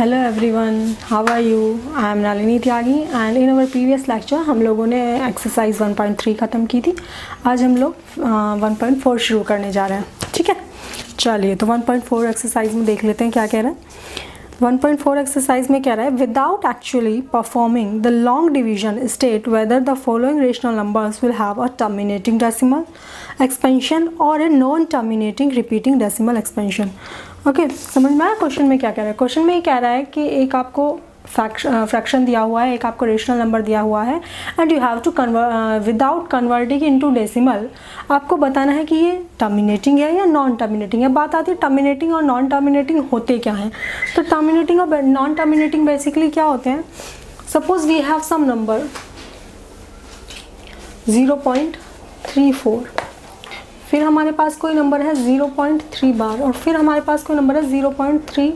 Hello everyone, how are you? I am Nalini Tyagi and in our previous lecture हम लोगों ने exercise 1.3 ख़त्म की थी। आज हम लोग 1.4 शुरू करने जा रहे हैं। ठीक है, चलिए तो 1.4 एक्सरसाइज में देख लेते हैं क्या कह रहा है। 1.4 एक्सरसाइज में कह रहा है without actually performing the long division state whether the following rational numbers will have a terminating decimal expansion और a non terminating repeating decimal expansion. Okay, समझ में आया क्वेश्चन में क्या कह रहा है? क्वेश्चन में ये कह रहा है कि एक आपको फ्रैक्शन दिया हुआ है, एक आपको रेशनल नंबर दिया हुआ है and you have to without converting into decimal आपको बताना है कि ये टर्मिनेटिंग है या नॉन टर्मिनेटिंग है। बात आती है टर्मिनेटिंग और नॉन टर्मिनेटिंग होते क्या हैं। तो टर्मिनेटिंग और नॉन टर्मिनेटिंग बेसिकली क्या होते हैं? Suppose we have some number 0.34, फिर हमारे पास कोई नंबर है 0.3 बार और फिर हमारे पास कोई नंबर है 0.3,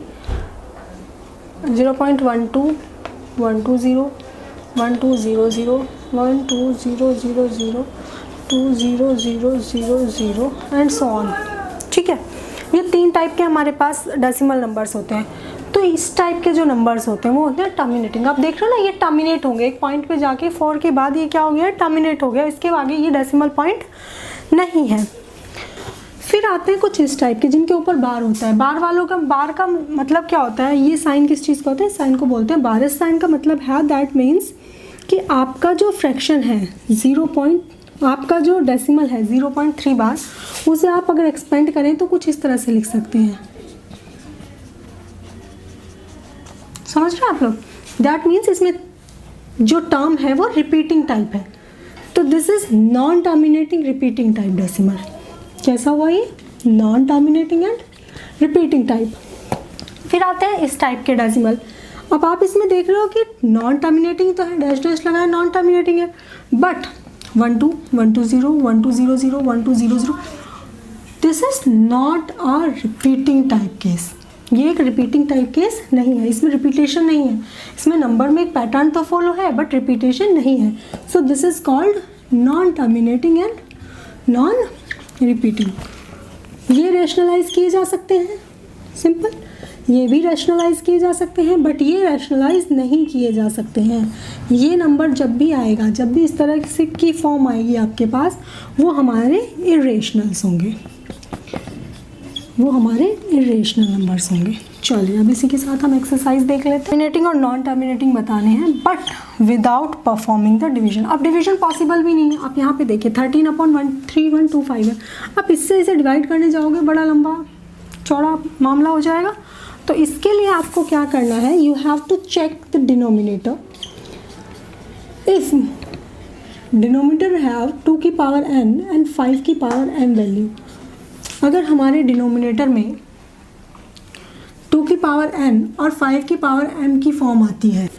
0.12, 120, 1200, 1200, 2000 एंड सो ऑन। ठीक है, ये तीन टाइप के हमारे पास डेसिमल नंबर्स होते हैं। तो इस टाइप के जो नंबर्स होते हैं वो होते हैं टर्मिनेटिंग। आप देख रहे हो ना, ये टर्मिनेट होंगे एक पॉइंट पे जाके, 4 के बाद ये क्या हो गया? टर्मिनेट हो गया। इसके आगे ये डेसिमल पॉइंट नहीं है। फिर आते हैं कुछ इस टाइप के जिनके ऊपर बार होता है। बार वालों का, बार का मतलब क्या होता है? ये साइन किस चीज़ का होता है? साइन को बोलते हैं बार। इस साइन का मतलब है दैट मीन्स कि आपका जो फ्रैक्शन है आपका जो डेसिमल है 0.3 बार, उसे आप अगर एक्सपेंड करें तो कुछ इस तरह से लिख सकते हैं। समझ रहे हैं आप लोग? दैट मीन्स इसमें जो टर्म है वो रिपीटिंग टाइप है। तो this is non terminating repeating type decimal. कैसा हुआ ये? Non terminating and repeating type. फिर आते हैं इस टाइप के डेसिमल। अब आप इसमें देख रहे हो कि नॉन टर्मिनेटिंग तो है, डैश डैश लगा है, नॉन टर्मिनेटिंग है, but 12, 120, 1200, 1200, this is not a repeating type case. ये एक रिपीटिंग टाइप केस नहीं है, इसमें रिपीटेशन नहीं है। इसमें नंबर में एक पैटर्न तो फॉलो है बट रिपीटेशन नहीं है। So this is called non terminating and non repeating. ये रैशनलाइज किए जा सकते हैं, सिंपल। ये भी रैशनलाइज किए जा सकते हैं बट ये रैशनलाइज नहीं किए जा सकते हैं। ये नंबर जब भी आएगा, जब भी इस तरह से की फॉर्म आएगी आपके पास, वो हमारे इरेशनल्स होंगे, वो हमारे इरेशनल नंबर्स होंगे। चलिए अब इसी के साथ हम एक्सरसाइज देख लेते हैं। टर्मिनेटिंग और नॉन टर्मिनेटिंग बताने हैं but without performing the division. अब डिवीजन पॉसिबल भी नहीं है। आप यहाँ पे देखिए 13/3125 है। आप इससे इसे डिवाइड करने जाओगे, बड़ा लंबा चौड़ा मामला हो जाएगा। तो इसके लिए आपको क्या करना है? You have to check the denominator. If denominator have 2 की पावर n एंड 5 की पावर m वैल्यू, अगर हमारे डिनोमिनेटर में 2 की पावर n और 5 की पावर m की फॉर्म आती है,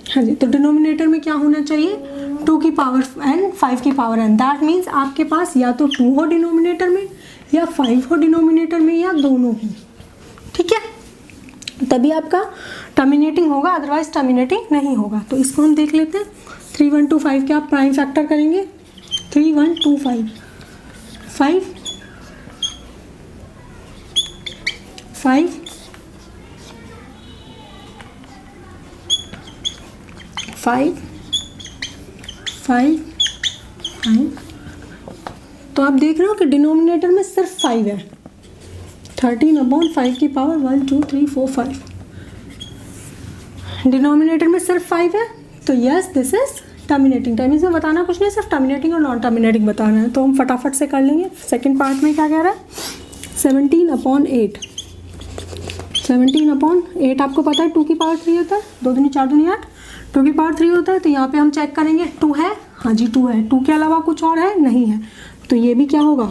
हाँ जी, तो डिनोमिनेटर में क्या होना चाहिए? 2 की पावर n, 5 की पावर n। दैट मीन्स आपके पास या तो 2 हो डिनोमिनेटर में या 5 हो डिनोमिनेटर में या दोनों हो। ठीक है, तभी आपका टर्मिनेटिंग होगा, अदरवाइज टर्मिनेटिंग नहीं होगा। तो इसको हम देख लेते हैं। 3125 के आप प्राइम फैक्टर करेंगे। 3125 5 5 5 5 5। तो आप देख रहे हो कि डिनोमिनेटर में सिर्फ 5 है। 13/5 की पावर 1 2 3 4 5। डिनोमिनेटर में सिर्फ 5 है, तो yes this is terminating type. इसमें बताना कुछ नहीं, सिर्फ टर्मिनेटिंग और नॉन टर्मिनेटिंग बताना है। तो हम फटाफट से कर लेंगे। सेकेंड पार्ट में क्या कह रहा है? 17/8। 17/8 आपको पता है 2 की पावर 3 होता है, 2 दूनी 4 दूनी 8, 2 की पावर 3 होता है। तो यहाँ पे हम चेक करेंगे 2 है, हाँ जी 2 है, 2 के अलावा कुछ और है? नहीं है। तो ये भी क्या होगा?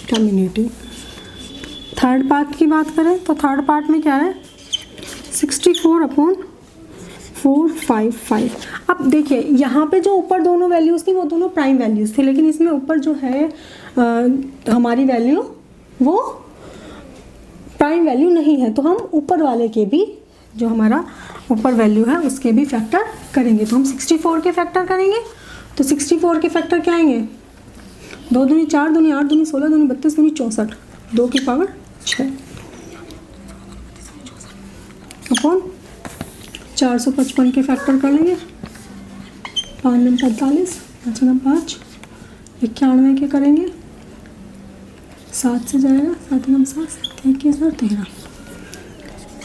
टर्मिनेटिंग। थर्ड पार्ट की बात करें तो थर्ड पार्ट में क्या है? 64/455। अब देखिए यहाँ पे जो ऊपर दोनों वैल्यूज़ थी वो दोनों प्राइम वैल्यूज़ थी, लेकिन इसमें ऊपर जो है हमारी वैल्यू वो प्राइम वैल्यू नहीं है। तो हम ऊपर वाले के भी, जो हमारा ऊपर वैल्यू है उसके भी फैक्टर करेंगे। तो हम 64 के फैक्टर करेंगे। तो 64 के फैक्टर क्या आएंगे? 2 दूनी 4 दूनी 8 दूनी 16 दूनी 32 दूनी 64, 2 की पावर 6 अपॉन 455 के फैक्टर कर लेंगे, 5 में 45, 5 में 5, 91 के करेंगे, 7 से जाएगा, 7 में 7, 21 और 13,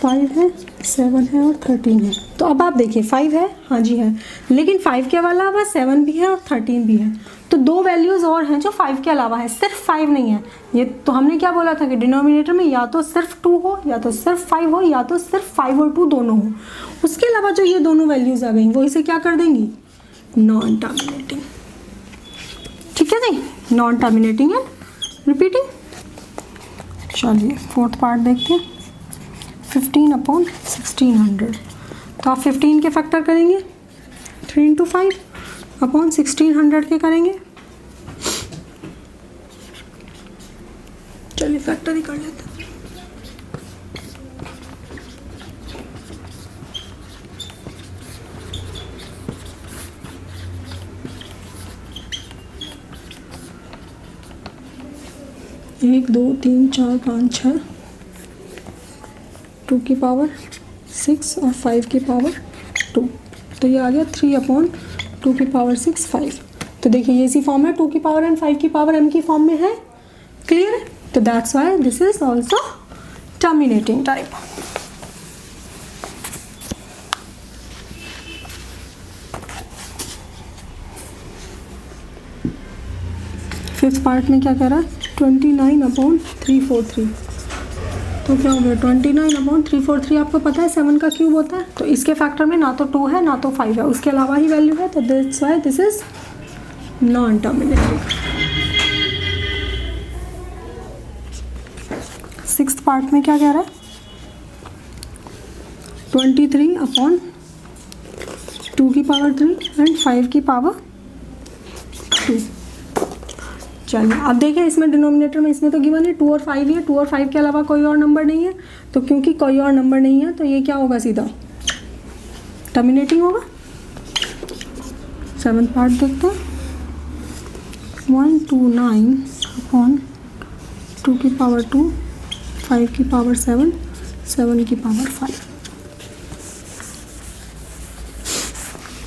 5 है, 7 है और 13 है। तो अब आप देखिए 5 है, हाँ जी है, लेकिन 5 के अलावा 7 भी है और 13 भी है। तो 2 वैल्यूज़ और हैं जो 5 के अलावा है, सिर्फ 5 नहीं है। ये तो हमने क्या बोला था कि डिनोमिनेटर में या तो सिर्फ 2 हो, या तो सिर्फ 5 हो, या तो सिर्फ 5 और 2 दोनों हो। उसके अलावा जो ये दोनों वैल्यूज़ आ गई वो इसे क्या कर देंगी, नॉन टर्मिनेटिंग। ठीक है जी, नॉन टर्मिनेटिंग एंड रिपीटिंग। चलिए फोर्थ पार्ट देखते हैं, 15/1600। तो आप 15 के फैक्टर करेंगे, 3 × 5 अपॉन 1600 के करेंगे। चलिए फैक्टर ही कर लेते हैं। एक, 2, 3, 4, 5, 6, 2 की पावर 6 और 5 की पावर 2। तो ये आ गया 3/2 की पावर 6, 5। तो देखिए ये इसी फॉर्म है, 2 की पावर एंड 5 की पावर m की फॉर्म में है। क्लियर है? तो that's why this is also terminating type. Fifth part में क्या कह रहा है, 29/343। तो क्या हो गया, 29/343 आपको पता है 7 का क्यूब होता है। तो इसके फैक्टर में ना तो 2 है ना तो 5 है, उसके अलावा ही वैल्यू है। तो that's why this is non terminating. Sixth part में क्या कह रहा है, 23/2 की पावर 3 एंड 5 की पावर 2। चलिए अब देखिए इसमें डिनोमिनेटर में, इसमें तो गिवन है 2 और 5 ही है, 2 और 5 के अलावा कोई और नंबर नहीं है। तो क्योंकि कोई और नंबर नहीं है तो ये क्या होगा, सीधा टर्मिनेटिंग होगा। सेवन्थ पार्ट देखते हैं, 129/2 की पावर 2, 5 की पावर 7, 7 की पावर 5।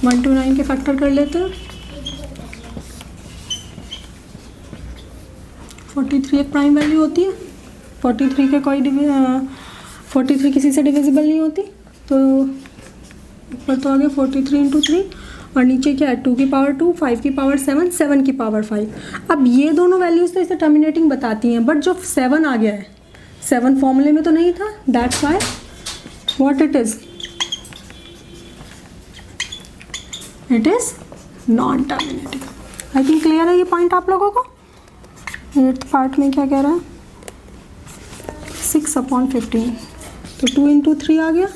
129 के फैक्टर कर लेते हैं। 43 एक प्राइम वैल्यू होती है, 43 के कोई 43 किसी से डिविजिबल नहीं होती। तो ऊपर तो आ गया 43 × 3 और नीचे क्या है, 2 की पावर 2, 5 की पावर 7, 7 की पावर 5। अब ये दोनों वैल्यूज़ तो इसे टर्मिनेटिंग बताती हैं, बट जो 7 आ गया है, 7 फॉर्मूले में तो नहीं था। That's why what it is, it is non terminating. I think clear है ये पॉइंट आप लोगों को। 8th पार्ट में क्या कह रहा है, 6/15। तो 2 × 3 आ गया,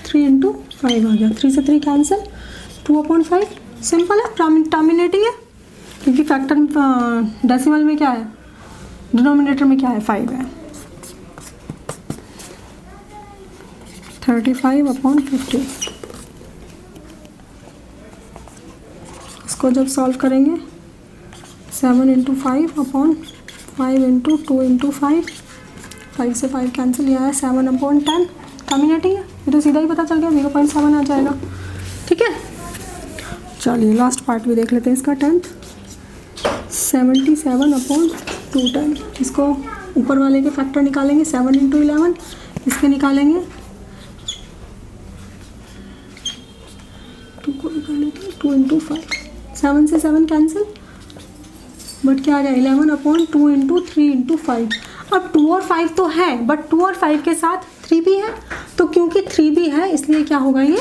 3 × 5 आ गया, 3 से 3 कैंसिल, 2/5। सिंपल है, टर्मिनेटिंग है, क्योंकि फैक्टर डेसिमल में क्या है, डिनोमिनेटर में क्या है, 5 है। 35/50। इसको जब सॉल्व करेंगे, 7 × 5/5 × 2 × 5, 5 से 5 कैंसिल, यह है 7/10। टर्मिनेटिंग है, ये तो सीधा ही पता चल गया, 0.7 आ जाएगा। ठीक है, चलिए लास्ट पार्ट भी देख लेते हैं इसका, 10th, 77/210। इसको ऊपर वाले के फैक्टर निकालेंगे, 7 × 11, इसके निकालेंगे 2 को निकालेंगे 2 × 5, 7 से 7 कैंसिल, बट क्या आ गया, 11/2 × 3 × 5। अब 2 और 5 तो है, बट 2 और 5 के साथ 3 भी है। तो क्योंकि 3 भी है इसलिए क्या होगा, ये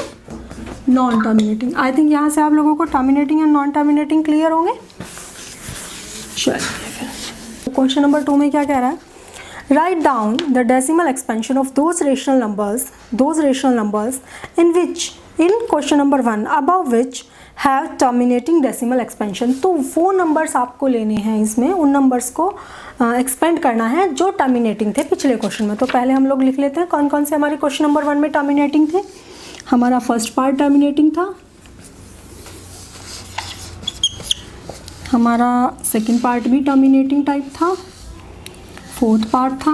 नॉन टर्मिनेटिंग। आई थिंक यहाँ से आप लोगों को terminating and non terminating clear होंगे। चलिए क्वेश्चन नंबर 2 में क्या कह रहा है, write down the decimal expansion of those rational numbers in which, in question number 1 above which have terminating decimal expansion. तो वो नंबर्स आपको लेने हैं, इसमें उन नंबर्स को एक्सपेंड करना है जो टर्मिनेटिंग थे पिछले क्वेश्चन में। तो पहले हम लोग लिख लेते हैं कौन कौन से हमारे क्वेश्चन नंबर 1 में टर्मिनेटिंग थे। हमारा फर्स्ट पार्ट टर्मिनेटिंग था, हमारा सेकंड पार्ट भी टर्मिनेटिंग टाइप था, फोर्थ पार्ट था,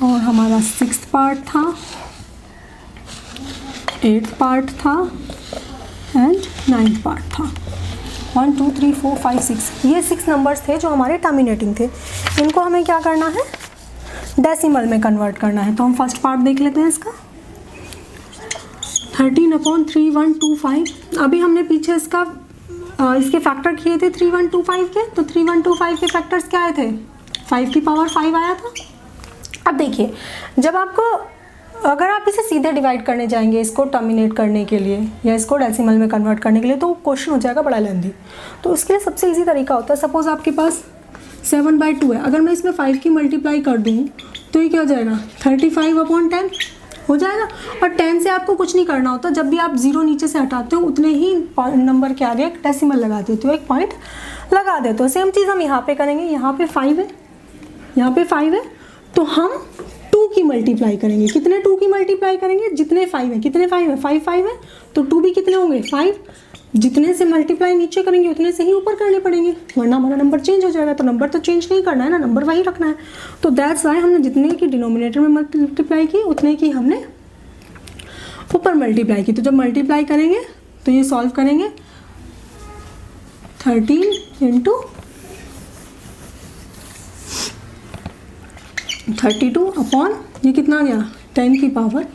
और हमारा सिक्स्थ पार्ट था, 8th पार्ट था एंड 9th पार्ट था। 1 2 3 4 5 6 ये 6 नंबर्स थे जो हमारे टर्मिनेटिंग थे। इनको हमें क्या करना है, डेसिमल में कन्वर्ट करना है। तो हम फर्स्ट पार्ट देख लेते हैं इसका। 13/3125। अभी हमने पीछे इसके फैक्टर किए थे 3125 के, तो 3125 के फैक्टर्स क्या आए थे, 5 की पावर 5 आया था। अब देखिए, जब आपको अगर आप इसे सीधे डिवाइड करने जाएंगे इसको टर्मिनेट करने के लिए या इसको डेसिमल में कन्वर्ट करने के लिए, तो क्वेश्चन हो जाएगा बड़ा लेंथी। तो उसके लिए सबसे इजी तरीका होता है, सपोज आपके पास 7/2 है, अगर मैं इसमें 5 की मल्टीप्लाई कर दूँ तो ये क्या हो जाएगा, 35/10 हो जाएगा। और 10 से आपको कुछ नहीं करना होता, जब भी आप 0 नीचे से हटाते हो उतने ही नंबर के आगे एक डेसिमल लगा देते हो, एक पॉइंट लगा देते हो। सेम चीज़ हम यहाँ पे करेंगे। यहाँ पे 5 है, यहाँ पे 5 है, तो हम 2 की मल्टीप्लाई करेंगे। कितने 2 की मल्टीप्लाई करेंगे, जितने 5 है। कितने 5 है, 5 5 है, तो 2 भी कितने होंगे, 5। जितने से मल्टीप्लाई नीचे करेंगे उतने से ही ऊपर करने पड़ेंगे, वरना हमारा नंबर चेंज हो जाएगा। तो नंबर तो चेंज नहीं करना है ना, नंबर वही रखना है। तो दैट्स वाई हमने जितने की डिनोमिनेटर में मल्टीप्लाई की उतने की हमने ऊपर मल्टीप्लाई की। तो जब मल्टीप्लाई करेंगे तो ये सॉल्व करेंगे, 13 × 32 ये कितना आ गया, 10 की पावर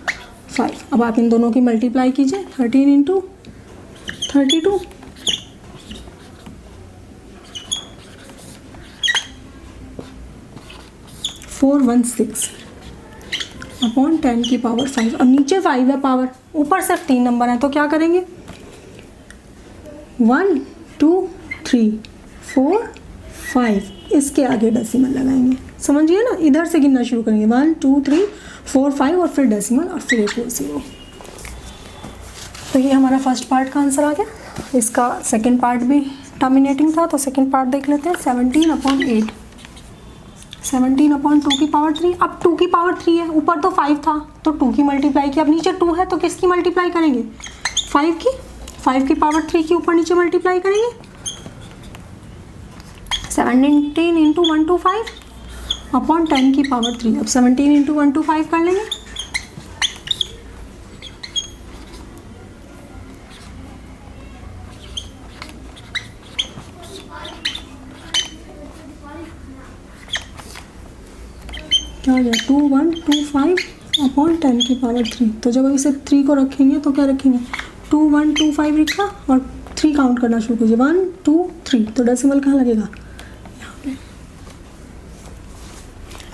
5। अब आप इन दोनों की मल्टीप्लाई कीजिए, 13 × 32 416/10 की पावर 5। अब नीचे 5 है पावर, ऊपर सिर्फ 3 नंबर है, तो क्या करेंगे, 1 2 3 4 5 इसके आगे डेसिमल लगाएंगे। समझिए ना, इधर से गिनना शुरू करेंगे, 1 2 3 4 5 और फिर डेसिमल और फिर एक 0। तो ये हमारा फर्स्ट पार्ट का आंसर आ गया। इसका सेकंड पार्ट भी टर्मिनेटिंग था, तो सेकंड पार्ट देख लेते हैं। 17/8 17/2 की पावर 3। अब 2 की पावर 3 है, ऊपर तो 5 था तो 2 की मल्टीप्लाई की, अब नीचे 2 है तो किसकी मल्टीप्लाई करेंगे, 5 की पावर 3 की ऊपर नीचे मल्टीप्लाई करेंगे। 17 × 125/10 की पावर 3। अब 17 × 125 कर लेंगे। क्या हो गया, 2125/10 की पावर 3। तो जब अब इसे 3 को रखेंगे तो क्या रखेंगे, 2125 लिखा और 3 काउंट करना शुरू कीजिए, 1 2 3। तो डेसिमल कहाँ लगेगा, यहाँ पे।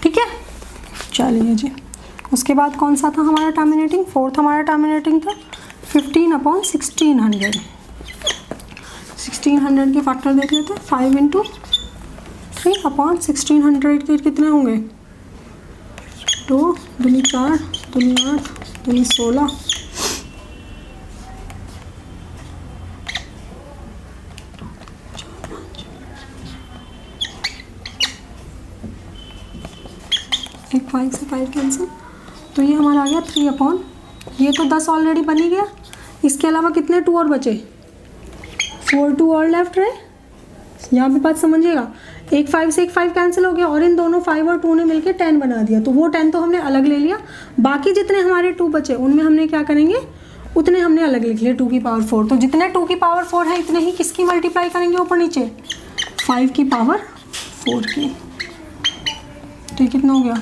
ठीक है, चलिए जी। उसके बाद कौन सा था हमारा टर्मिनेटिंग, फोर्थ हमारा टर्मिनेटिंग था 15/1600। 1600 के फैक्टर देख लेते हैं। 5 × 3/1600 के कितने होंगे, 2 दूनी 4 दूनी 8 दूनी 16। एक 5 से 5 कैंसिल, तो ये हमारा आ गया 3/, ये तो 10 ऑलरेडी बन ही गया। इसके अलावा कितने 2 और बचे, 4 2 और लेफ्ट रहे। यहाँ पे बात समझिएगा, एक 5 से एक 5 कैंसिल हो गया और इन दोनों 5 और 2 ने मिलकर 10 बना दिया। तो वो 10 तो हमने अलग ले लिया, बाकी जितने हमारे 2 बचे उनमें हमने क्या करेंगे, उतने हमने अलग लिख लिए 2 की पावर 4। तो जितने 2 की पावर 4 है इतने ही किसकी मल्टीप्लाई करेंगे ऊपर नीचे, 5 की पावर 4 की। तो कितना हो गया,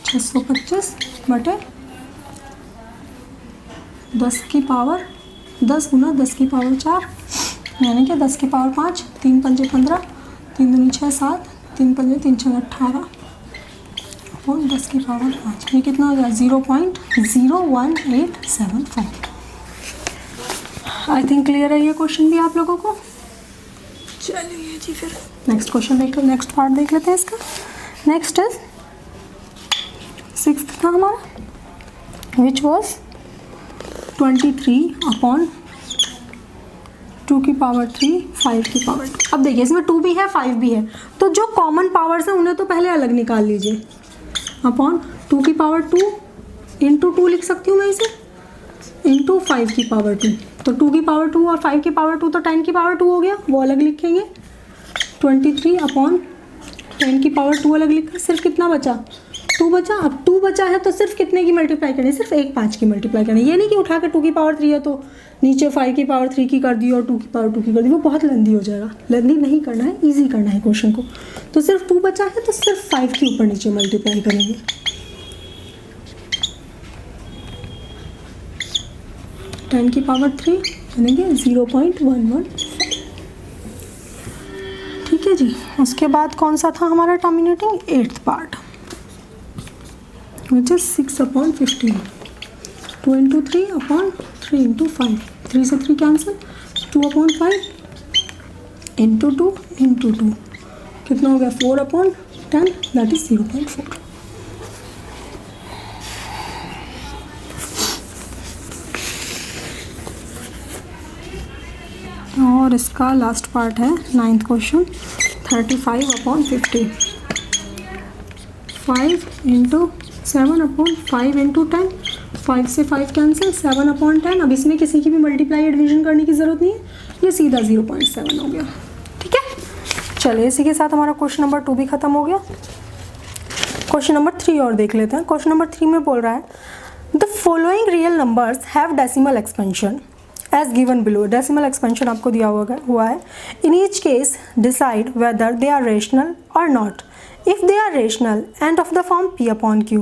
625/10 की पावर 10 × 10 की पावर 4, यानी कि 10 की पावर 5। 3 × 5 = 15, 3 दूनी 6 7, 3 × 5 = 3 × 6 = 18 और 10 की पावर 5। ये कितना हो गया, 0.01875। आई थिंक क्लियर है ये क्वेश्चन भी आप लोगों को। चलिए जी, फिर नेक्स्ट क्वेश्चन देख लो, नेक्स्ट पार्ट देख लेते हैं इसका। नेक्स्ट इज 6th था हमारा, विच वॉज 23/2 की पावर 3 5 की पावर 2। अब देखिए इसमें 2 भी है 5 भी है, तो जो कॉमन पावर्स हैं उन्हें तो पहले अलग निकाल लीजिए। 2 की पावर 2 × 2 लिख सकती हूँ मैं इसे, × 5 की पावर 2। तो 2 की पावर 2 और 5 की पावर 2 तो 10 की पावर 2 हो गया, वो अलग लिखेंगे। 23/10 की पावर 2 अलग लिखा, सिर्फ कितना बचा, 2 बचा, अब 2 बचा है तो सिर्फ कितने की मल्टीप्लाई करनी है, सिर्फ एक 5 की मल्टीप्लाई करनी है। ये नहीं कि उठा के 2 की पावर 3 है तो नीचे 5 की पावर 3 की कर दी और 2 की पावर 2 की कर दी, वो बहुत लेंदी हो जाएगा। लेंदी नहीं करना है, ईजी करना है क्वेश्चन को। तो सिर्फ 2 बचा है तो सिर्फ 5 के ऊपर नीचे मल्टीप्लाई करेंगे। 10 की पावर 3 बनेंगे 0.115। ठीक है जी। उसके बाद कौन सा था हमारा terminating, 8th part which is 6/15, 2 into 3 upon 3 into 5, 3 से 3 कैंसिल, 2/5 into 2 into 2 कितना हो गया, 4/10, दैट इज 0.4। और इसका लास्ट पार्ट है 9th क्वेश्चन, 35/50, 5 into 7/5 into 10, 5 से 5 कैंसिल, 7/10। अब इसमें किसी की भी मल्टीप्लाई एडिविजन करने की ज़रूरत नहीं है, ये सीधा 0.7 हो गया। ठीक है, चलिए इसी के साथ हमारा क्वेश्चन नंबर 2 भी ख़त्म हो गया। क्वेश्चन नंबर 3 और देख लेते हैं। क्वेश्चन नंबर 3 में बोल रहा है the following real numbers have decimal expansion as given below. Decimal expansion आपको दिया हुआ है। In each case decide whether they are rational और not. If they are rational and of the form P upon Q,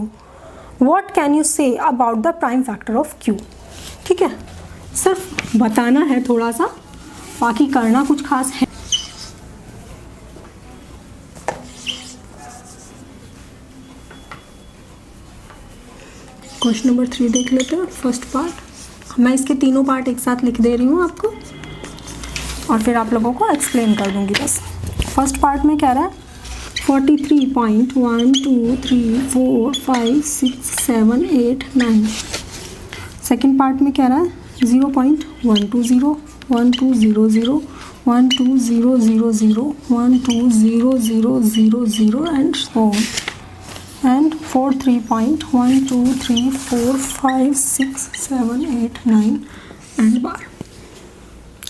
what can you say about the prime factor of Q? ठीक है, सिर्फ बताना है थोड़ा सा, बाकी करना कुछ खास है। क्वेश्चन नंबर 3 देख लेते हैं। फर्स्ट पार्ट, मैं इसके तीनों पार्ट एक साथ लिख दे रही हूँ आपको और फिर आप लोगों को एक्सप्लेन कर दूंगी बस। फर्स्ट पार्ट में कह रहा है 43.1 2 3 4 5 6 7 8 9। सेकेंड पार्ट में कह रहा है 0.120 1200 12000 12000 and so on, and 43.1 2 3 4 5 6 7 8 9 and bar.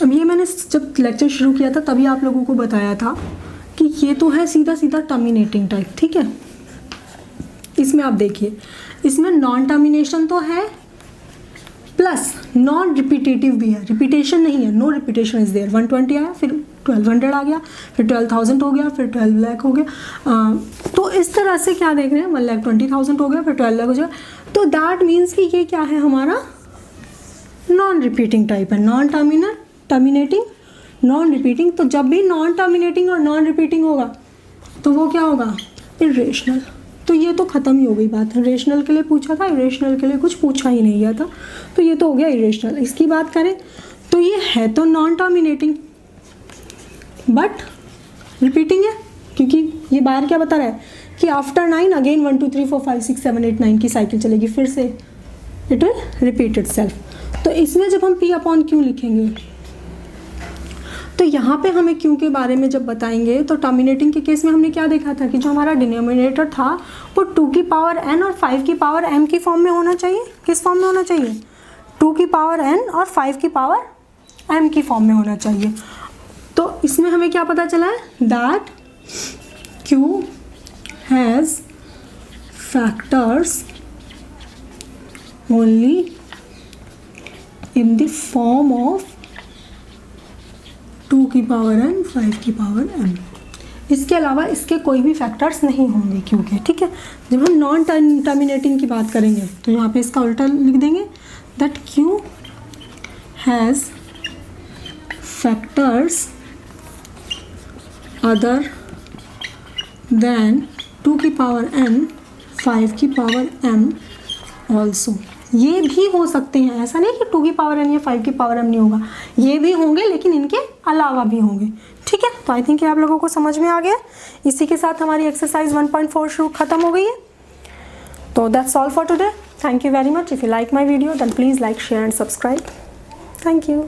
अब ये मैंने जब लेक्चर शुरू किया था तभी आप लोगों को बताया था कि ये तो है सीधा सीधा टर्मिनेटिंग टाइप। ठीक है, इसमें आप देखिए, इसमें नॉन टर्मिनेशन तो है प्लस नॉन रिपीटेटिव भी है। रिपीटेशन नहीं है, नो रिपीटेशन इज देयर। 120 आया, फिर 1200 आ गया, फिर 12,000 हो गया, फिर 12 लाख हो गया। तो इस तरह से क्या देख रहे हैं, 1,20,000 हो गया, फिर 12 लाख हो जाएगा। तो दैट मीन्स कि ये क्या है, हमारा नॉन रिपीटिंग टाइप है। Non terminating non repeating. तो जब भी नॉन टर्मिनेटिंग और नॉन रिपीटिंग होगा तो वो क्या होगा, इरेशनल। तो ये तो ख़त्म ही हो गई बात। रेशनल के लिए पूछा था, इरेशनल के लिए कुछ पूछा ही नहीं गया था, तो ये तो हो गया इरेशनल। इसकी बात करें तो ये है तो नॉन टर्मिनेटिंग बट रिपीटिंग है, क्योंकि ये बाहर क्या बता रहा है कि आफ्टर 9 अगेन 1 2 3 4 5 6 7 8 9 की साइकिल चलेगी, फिर से इट विल रिपीट इटसेल्फ। तो इसमें जब हम P अपॉन Q लिखेंगे तो यहाँ पे हमें Q के बारे में जब बताएंगे तो टर्मिनेटिंग के केस में हमने क्या देखा था कि जो हमारा डिनोमिनेटर था वो 2 की पावर n और 5 की पावर m की फॉर्म में होना चाहिए। किस फॉर्म में होना चाहिए, 2 की पावर n और 5 की पावर m की फॉर्म में होना चाहिए। तो इसमें हमें क्या पता चला है, that Q has factors only in the form of 2 की पावर n 5 की पावर m। इसके अलावा इसके कोई भी फैक्टर्स नहीं होंगे क्योंकि, ठीक है। जब हम नॉन टर्मिनेटिंग की बात करेंगे तो यहाँ पे इसका उल्टा लिख देंगे, that Q has factors other than 2 की पावर n 5 की पावर m ऑल्सो। ये भी हो सकते हैं, ऐसा नहीं कि 2 की पावर n या 5 की पावर m नहीं होगा, ये भी होंगे लेकिन इनके अलावा भी होंगे। ठीक है, तो आई थिंक ये आप लोगों को समझ में आ गया। इसी के साथ हमारी एक्सरसाइज 1.4 शुरू खत्म हो गई है। तो that's all for today. Thank you very much. If you like my video then please like, share and subscribe. Thank you.